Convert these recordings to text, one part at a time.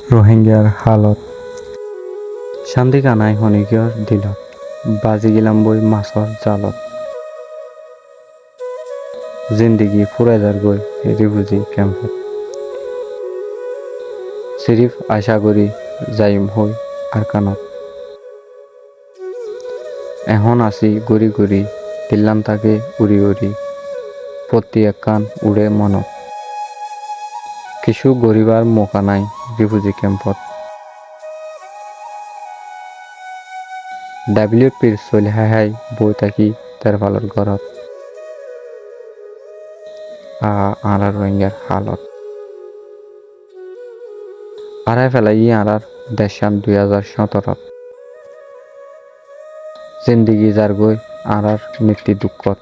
রোহিঙ্গার হালত শান্তি কানাই শনিকিয়ৰ দিলত বাজি গিলাম বৈ মাছৰ জালত জিন্দগি ফুৰাই যাৰ গৈ ৰিফিউজি কেম্পত চিৰিফ আশা কৰি যাইম হৈ আৰকানত এখন আছি গৰি গৰি দিল্লাম তাকে উৰি উৰি প্ৰতি একান উৰে মনত কিছু গৰিবাৰ মৌকা নাই ৰিফিউজি কেম্পত WFPৰ চলি হাই বৈ থাকি তেৰফালৰ ঘৰত আঁৰাৰ রোহিঙ্গার হালত আড়াই ফেলাই আঁরার দেশান 2017 জিন্দগি যার গৈ আঁরার মৃত্যু দুঃখত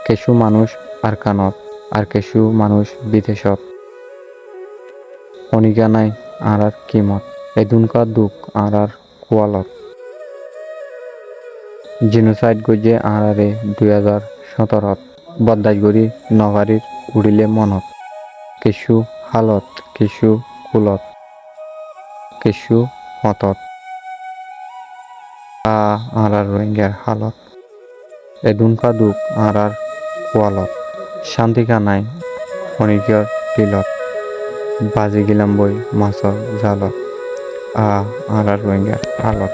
কিছু মানুষ আরকানত আর কিছু মানুষ বিদেশত অনিকা নাই আঁরার কিমত এদুনকা দুঃখ আঁরার কোয়ালত জিনোসাইড গজে আঁরারে 2017 বদাই গরি নগারির উড়িলে মনত কিছু হালত কিছু কুলত কিছু মতত আঁরার রোহিঙ্গার হালত এদুনকা দুঃখ আঁরার কোয়ালত শান্তিকা নাই খনিকিয়র দিলত বাজি গিলাম বই মাছৰ জালত আঁরার রোহিঙ্গার হালত